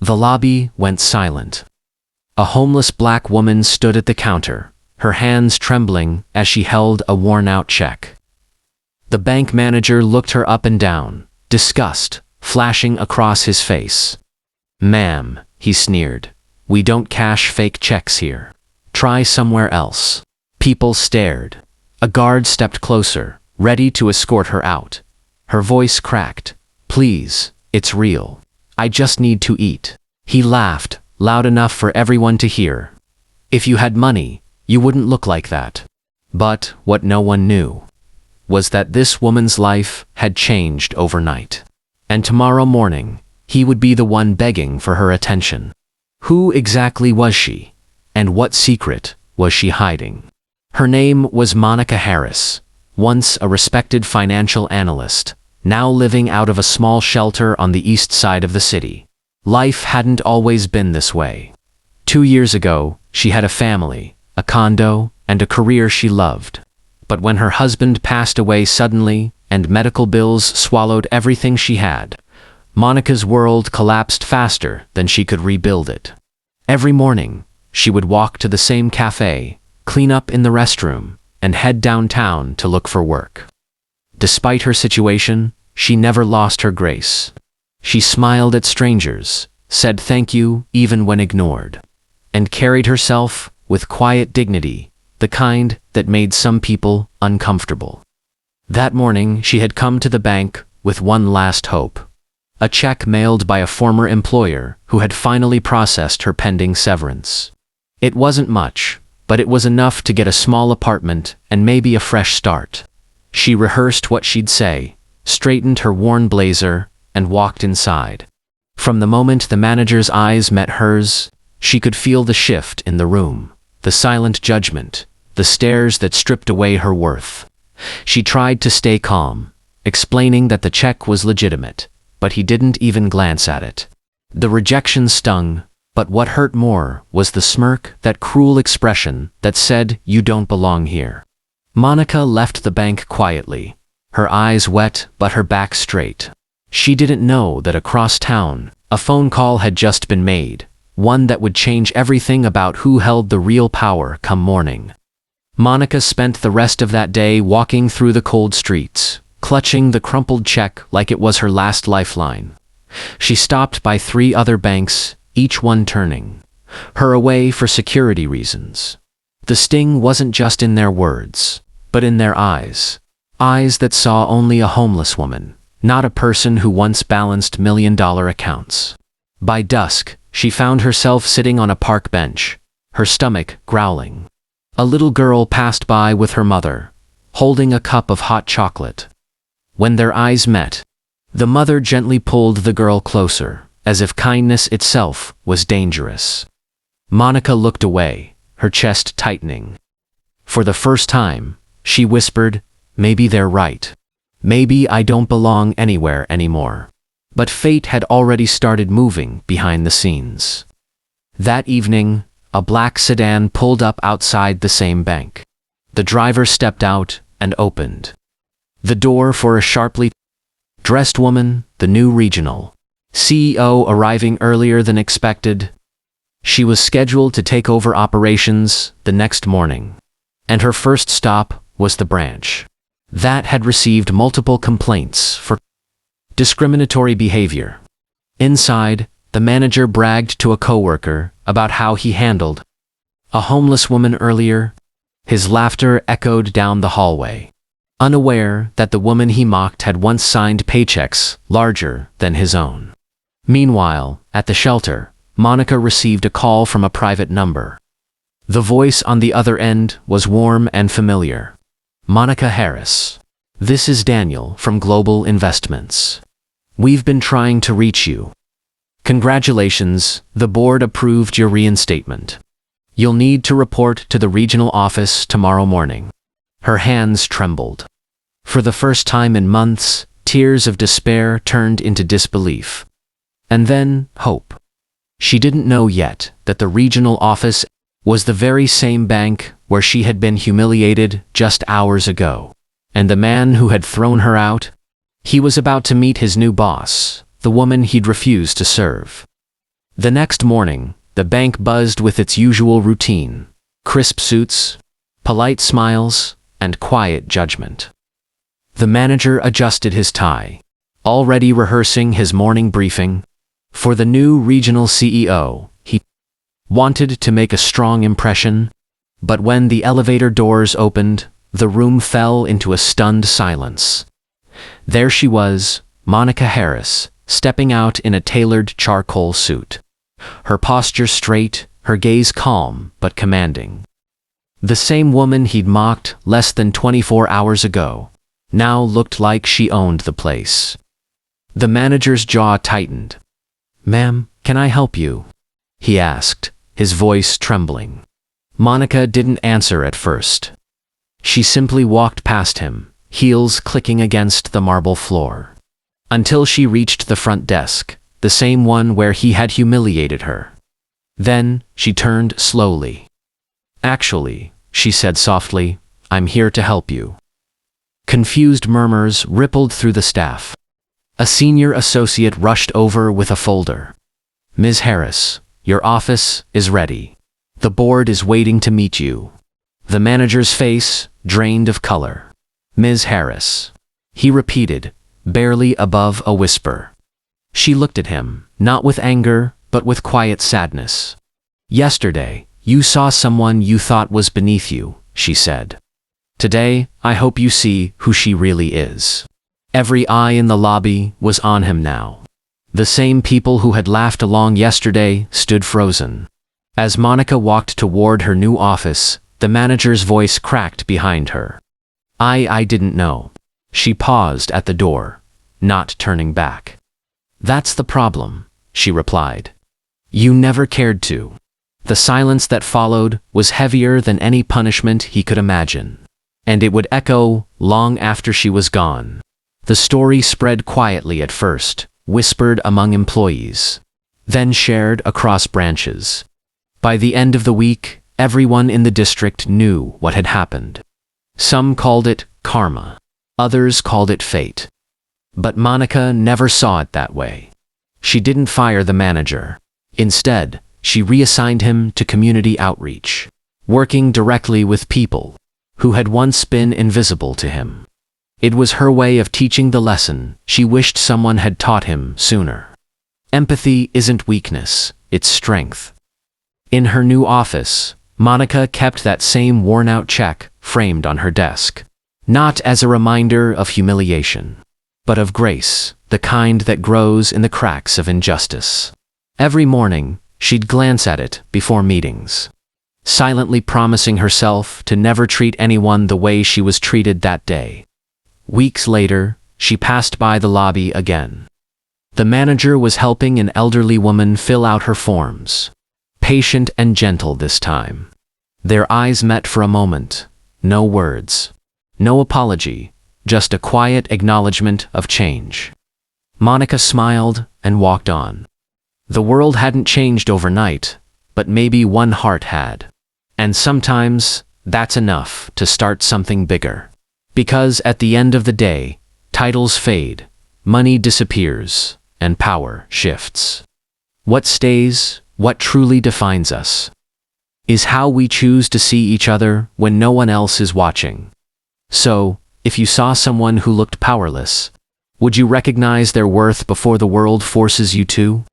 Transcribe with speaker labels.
Speaker 1: The lobby went silent. A homeless black woman stood at the counter, her hands trembling as she held a worn-out check. The bank manager looked her up and down, disgust flashing across his face. "Ma'am," he sneered, "we don't cash fake checks here. Try somewhere else." People stared. A guard stepped closer, ready to escort her out. Her voice cracked. "Please, it's real. I just need to eat." He laughed, loud enough for everyone to hear. "If you had money, you wouldn't look like that." But what no one knew was that this woman's life had changed overnight. And tomorrow morning, he would be the one begging for her attention. Who exactly was she? And what secret was she hiding? Her name was Monica Harris, once a respected financial analyst, now living out of a small shelter on the east side of the city. Life hadn't always been this way. 2 years ago, she had a family, a condo, and a career she loved. But when her husband passed away suddenly, and medical bills swallowed everything she had, Monica's world collapsed faster than she could rebuild it. Every morning, she would walk to the same cafe, clean up in the restroom, and head downtown to look for work. Despite her situation, she never lost her grace. She smiled at strangers, said thank you even when ignored, and carried herself with quiet dignity, the kind that made some people uncomfortable. That morning, she had come to the bank with one last hope. A check mailed by a former employer who had finally processed her pending severance. It wasn't much, but it was enough to get a small apartment and maybe a fresh start. She rehearsed what she'd say, straightened her worn blazer, and walked inside. From the moment the manager's eyes met hers, she could feel the shift in the room, the silent judgment, the stares that stripped away her worth. She tried to stay calm, explaining that the check was legitimate, but he didn't even glance at it. The rejection stung, but what hurt more was the smirk, that cruel expression that said, "You don't belong here." Monica left the bank quietly, her eyes wet but her back straight. She didn't know that across town, a phone call had just been made, one that would change everything about who held the real power come morning. Monica spent the rest of that day walking through the cold streets, clutching the crumpled check like it was her last lifeline. She stopped by 3 other banks, each one turning her away for security reasons. The sting wasn't just in their words, but in their eyes. Eyes that saw only a homeless woman, not a person who once balanced million-dollar accounts. By dusk, she found herself sitting on a park bench, her stomach growling. A little girl passed by with her mother, holding a cup of hot chocolate. When their eyes met, the mother gently pulled the girl closer, as if kindness itself was dangerous. Monica looked away, her chest tightening. For the first time, she whispered, "Maybe they're right. Maybe I don't belong anywhere anymore." But fate had already started moving behind the scenes. That evening, a black sedan pulled up outside the same bank. The driver stepped out and opened the door for a sharply dressed woman, the new regional CEO, arriving earlier than expected. She was scheduled to take over operations the next morning, and her first stop was the branch that had received multiple complaints for discriminatory behavior. Inside, the manager bragged to a coworker about how he handled a homeless woman earlier. His laughter echoed down the hallway, unaware that the woman he mocked had once signed paychecks larger than his own. Meanwhile, at the shelter, Monica received a call from a private number. The voice on the other end was warm and familiar. "Monica Harris. This is Daniel from Global Investments. We've been trying to reach you. Congratulations, the board approved your reinstatement. You'll need to report to the regional office tomorrow morning." Her hands trembled. For the first time in months, tears of despair turned into disbelief. And then, hope. She didn't know yet that the regional office was the very same bank where she had been humiliated just hours ago. And the man who had thrown her out? He was about to meet his new boss, the woman he'd refused to serve. The next morning, the bank buzzed with its usual routine: crisp suits, polite smiles, and quiet judgment. The manager adjusted his tie, already rehearsing his morning briefing. For the new regional CEO, he wanted to make a strong impression, but when the elevator doors opened, the room fell into a stunned silence. There she was, Monica Harris, stepping out in a tailored charcoal suit. Her posture straight, her gaze calm but commanding. The same woman he'd mocked less than 24 hours ago now looked like she owned the place. The manager's jaw tightened. "Ma'am, can I help you?" he asked, his voice trembling. Monica didn't answer at first. She simply walked past him, heels clicking against the marble floor, until she reached the front desk, the same one where he had humiliated her. Then she turned slowly. "Actually," she said softly, "I'm here to help you." Confused murmurs rippled through the staff. A senior associate rushed over with a folder. "Ms. Harris, your office is ready. The board is waiting to meet you." The manager's face drained of color. "Ms. Harris," he repeated, barely above a whisper. She looked at him, not with anger, but with quiet sadness. "Yesterday, you saw someone you thought was beneath you," she said. "Today, I hope you see who she really is." Every eye in the lobby was on him now. The same people who had laughed along yesterday stood frozen. As Monica walked toward her new office, the manager's voice cracked behind her. I didn't know." She paused at the door, not turning back. "That's the problem," she replied. "You never cared to." The silence that followed was heavier than any punishment he could imagine, and it would echo long after she was gone. The story spread quietly at first, whispered among employees, then shared across branches. By the end of the week, everyone in the district knew what had happened. Some called it karma, others called it fate. But Monica never saw it that way. She didn't fire the manager. Instead, she reassigned him to community outreach, working directly with people who had once been invisible to him. It was her way of teaching the lesson she wished someone had taught him sooner. Empathy isn't weakness, it's strength. In her new office, Monica kept that same worn-out check framed on her desk, not as a reminder of humiliation, but of grace, the kind that grows in the cracks of injustice. Every morning, she'd glance at it before meetings, silently promising herself to never treat anyone the way she was treated that day. Weeks later, she passed by the lobby again. The manager was helping an elderly woman fill out her forms, patient and gentle this time. Their eyes met for a moment, no words, no apology, just a quiet acknowledgement of change. Monica smiled and walked on. The world hadn't changed overnight, but maybe one heart had. And sometimes, that's enough to start something bigger. Because at the end of the day, titles fade, money disappears, and power shifts. What stays, what truly defines us, is how we choose to see each other when no one else is watching. So, if you saw someone who looked powerless, would you recognize their worth before the world forces you to?